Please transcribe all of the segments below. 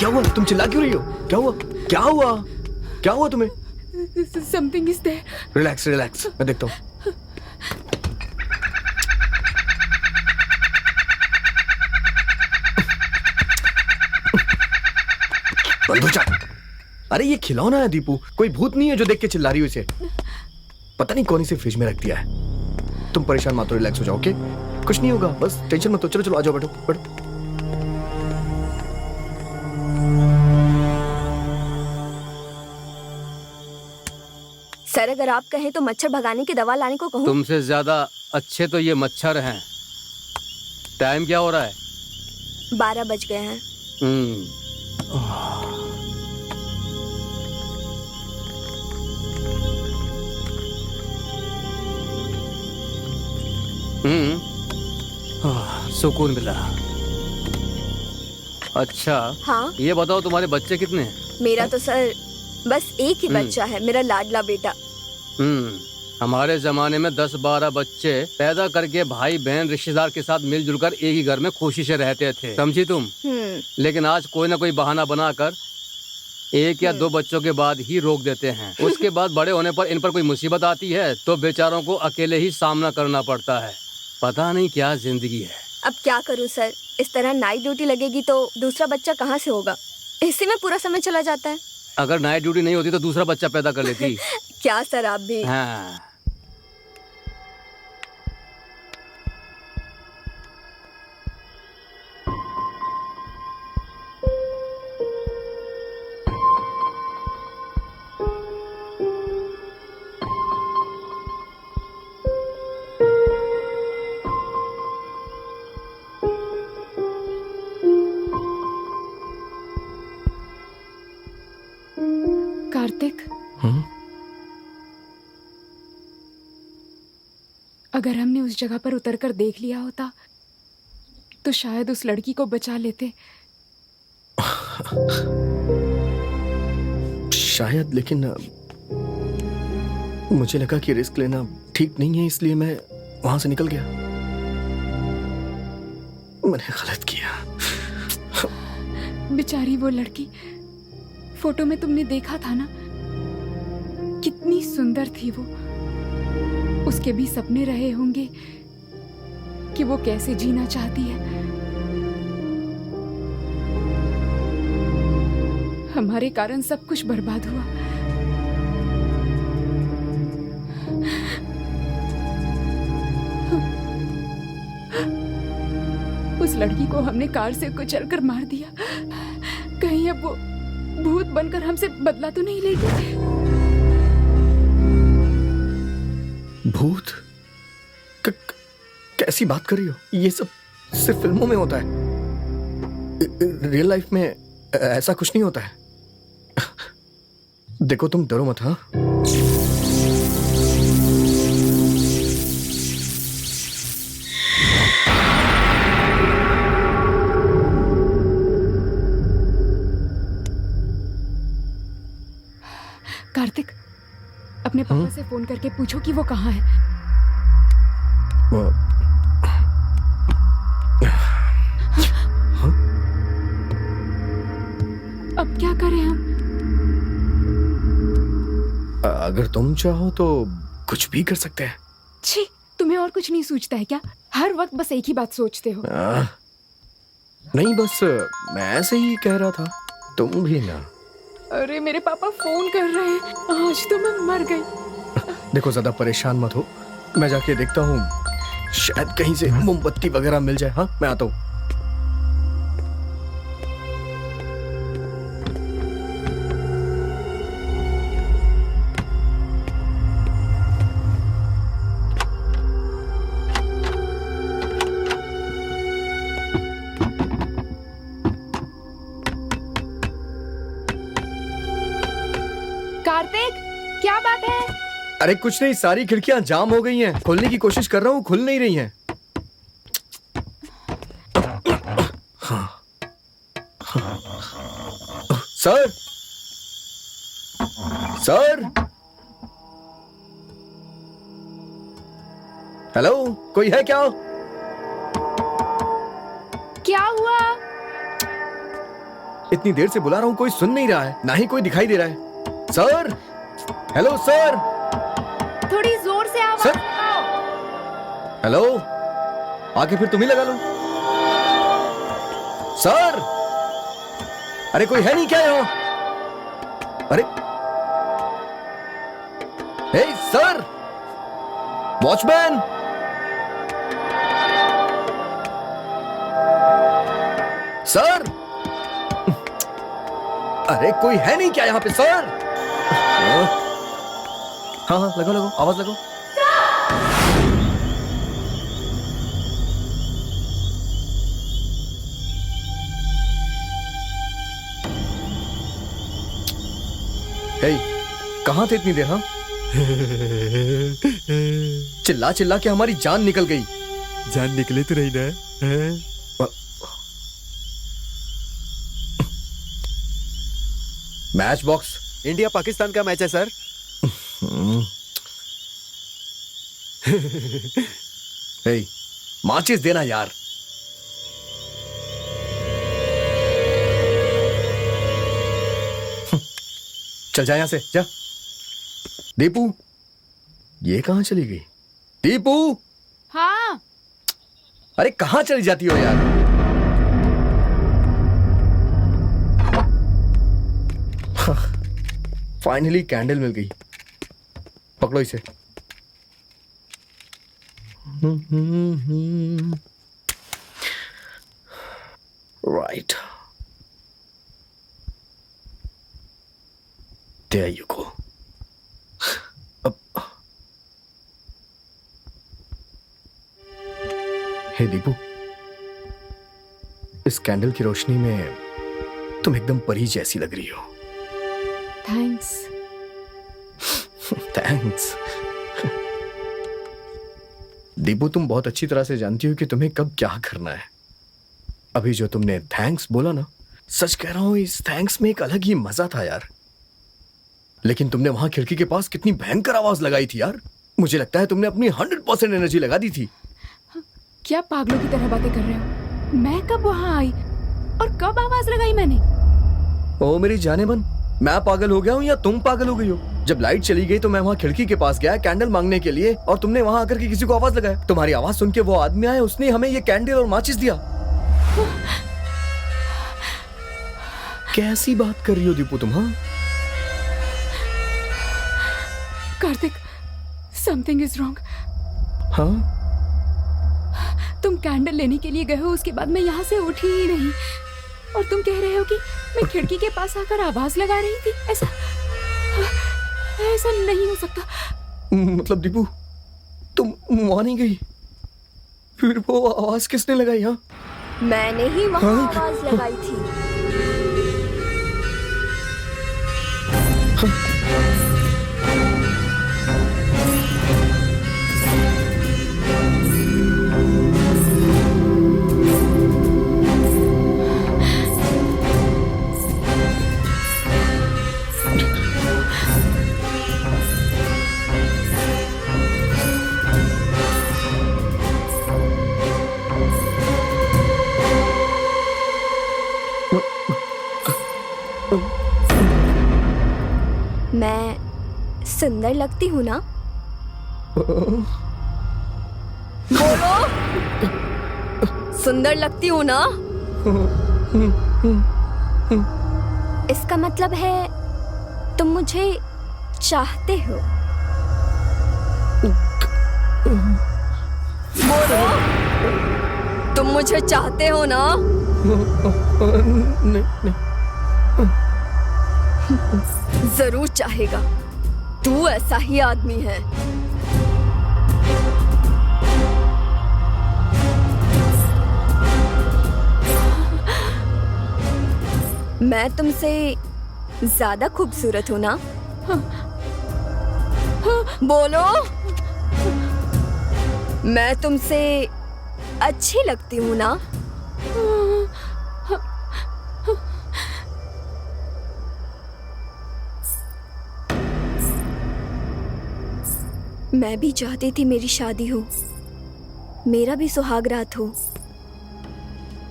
क्या हुआ? तुम चिल्ला क्यों रही हो? क्या हुआ? क्या हुआ? क्या हुआ तुम्हें? Something is there. Relax relax, मैं देखता हूँ। बंद हो जा। अरे ये खिलौना है दीपू, कोई भूत नहीं है जो देख के चिल्ला रही हो इसे। पता नहीं कौन इसे फ्रिज में रख दिया है। तुम परेशान मत हो, रिलैक्स हो जाओ, ओके? कुछ नहीं होगा, बस टेंशन मत लो। चलो चलो आ जाओ, बैठो बैठो। सर अगर आप कहें तो मच्छर भगाने की दवा लाने को कहूँ? तुमसे ज्यादा अच्छे तो ये मच्छर हैं। टाइम क्या हो रहा है? 12 बज गए हैं। सुकून मिला। अच्छा हाँ ये बताओ तुम्हारे बच्चे कितने हैं? मेरा तो सर बस एक ही बच्चा है, मेरा लाडला बेटा। हमारे जमाने में 10-12 बच्चे पैदा करके भाई बहन रिश्तेदार के साथ मिलजुल कर एक ही घर में खुशी से रहते थे, समझी तुम? लेकिन आज कोई ना कोई बहाना बनाकर 1 या 2 बच्चों के बाद ही रोक देते हैं। उसके बाद बड़े होने पर इन पर कोई मुसीबत आती है तो बेचारों को अकेले ही सामना करना पड़ता है। पता नहीं क्या जिंदगी है। अब क्या करूं सर, इस तरह नाइट ड्यूटी लगेगी तो दूसरा बच्चा कहाँ से होगा? इसी में पूरा समय चला जाता है। अगर नाइट ड्यूटी नहीं होती तो दूसरा बच्चा पैदा कर लेती। क्या सर आप भी। हाँ। कार्तिक, अगर हमने उस जगह पर उतरकर देख लिया होता तो शायद उस लड़की को बचा लेते। शायद, लेकिन मुझे लगा कि रिस्क लेना ठीक नहीं है, इसलिए मैं वहां से निकल गया। मैंने गलत किया। बेचारी वो लड़की, फोटो में तुमने देखा था ना, कितनी सुंदर थी वो। उसके भी सपने रहे होंगे कि वो कैसे जीना चाहती है। हमारे कारण सब कुछ बर्बाद हुआ। उस लड़की को हमने कार से कुचलकर मार दिया। कहीं अब वो भूत बनकर हमसे बदला तो नहीं लेगी? भूत? कैसी बात कर रही हो? ये सब सिर्फ फिल्मों में होता है। रियल लाइफ में ऐसा कुछ नहीं होता है। देखो तुम डरो मत। हाँ कार्तिक, अपने पापा से फोन करके पूछो कि वो कहाँ है। अब क्या करें हम? अगर तुम चाहो तो कुछ भी कर सकते हैं। छी, तुम्हें और कुछ नहीं सूझता है क्या? हर वक्त बस एक ही बात सोचते हो। नहीं, बस मैं ऐसे ही कह रहा था, तुम भी ना। अरे मेरे पापा फोन कर रहे हैं, आज तो मैं मर गई। देखो ज्यादा परेशान मत हो, मैं जाके देखता हूँ, शायद कहीं से मोमबत्ती वगैरह मिल जाए। हाँ मैं आता हूँ। कार्तिक, क्या बात है? अरे कुछ नहीं, सारी खिड़कियां जाम हो गई हैं। खोलने की कोशिश कर रहा हूँ, खुल नहीं रही हैं। सर, सर, हेलो, कोई है क्या? क्या हुआ? इतनी देर से बुला रहा हूँ, कोई सुन नहीं रहा है, ना ही कोई दिखाई दे रहा है। Sir, hello sir. थोड़ी जोर से आवाज सर। लगाओ। हेलो, आके फिर तुम ही लगा लो। सर, अरे कोई है नहीं क्या यहाँ? अरे हे सर, वॉचमैन। सर, अरे कोई है नहीं क्या यहाँ पे सर? हाँ हाँ, लगाओ लगाओ, आवाज लगाओ। हे, कहाँ थे इतनी देर? हाँ, चिल्ला चिल्ला के हमारी जान निकल गई। जान निकले तो रही ना? Match box. इंडिया पाकिस्तान का मैच है सर। हे, माचिस देना यार। चल जा यहां से, जा। दीपू, ये कहां चली गई? दीपू, हाँ। अरे कहां चली जाती हो यार? फाइनली कैंडल मिल गई, पकड़ो इसे। Right, there you go. अब हे दीपू, इस कैंडल की रोशनी में तुम एकदम परी जैसी लग रही हो। थैंक्स। थैंक्स। दीपू, तुम बहुत अच्छी तरह से जानती हो कि तुम्हें कब क्या करना है। अभी जो तुमने थैंक्स बोला ना, सच कह रहा हूं, इस थैंक्स में एक अलग ही मजा था यार। लेकिन तुमने वहां खिड़की के पास कितनी भयंकर आवाज लगाई थी यार। मुझे लगता है तुमने अपनी 100% एनर्जी लगा दी थी। क्या पागलों की तरह बातें कर रहे हो? मैं कब वहां आई और कब आवाज लगाई मैंने? ओ मेरी जाने मन, मैं पागल हो गया हूँ या तुम पागल हो गई हो? जब लाइट चली गई तो मैं वहाँ खिड़की के पास गया कैंडल मांगने के लिए, और तुमने वहाँ आकर के किसी को आवाज लगाया। तुम्हारी आवाज सुन के वो आदमी आया, उसने हमें ये कैंडल और माचिस दिया। कैसी बात कर रही हो दीपू तुम? हाँ कार्तिक, समथिंग इज रॉन्ग। हाँ, तुम कैंडल लेने के लिए गए हो, उसके बाद मैं यहाँ से उठी ही नहीं, और तुम कह रहे हो कि मैं खिड़की के पास आकर आवाज लगा रही थी। ऐसा नहीं हो सकता। मतलब दीपू, तुम वहां नहीं गई? फिर वो आवाज किसने लगाई? हाँ, मैंने ही वहाँ आवाज लगाई थी। मैं सुंदर लगती हूँ ना? बोलो, सुंदर लगती हूँ ना? इसका मतलब है तुम मुझे चाहते हो। बोलो, तुम मुझे चाहते हो ना? नहीं। जरूर चाहेगा, तू ऐसा ही आदमी है। मैं तुमसे ज्यादा खूबसूरत हूं ना? बोलो, मैं तुमसे अच्छी लगती हूँ ना? मैं भी चाहती थी मेरी शादी हो, मेरा भी सुहाग रात हो,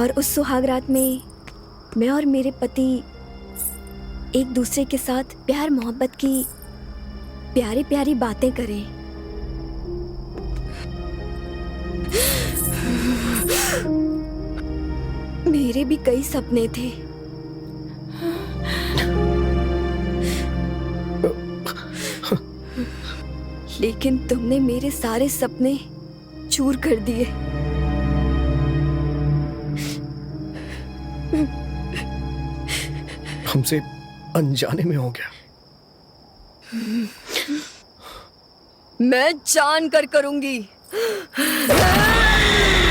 और उस सुहाग रात में मैं और मेरे पति एक दूसरे के साथ प्यार मोहब्बत की प्यारी प्यारी बातें करें। मेरे भी कई सपने थे, लेकिन तुमने मेरे सारे सपने चूर कर दिए। हमसे अनजाने में हो गया। मैं जान कर करूंगी।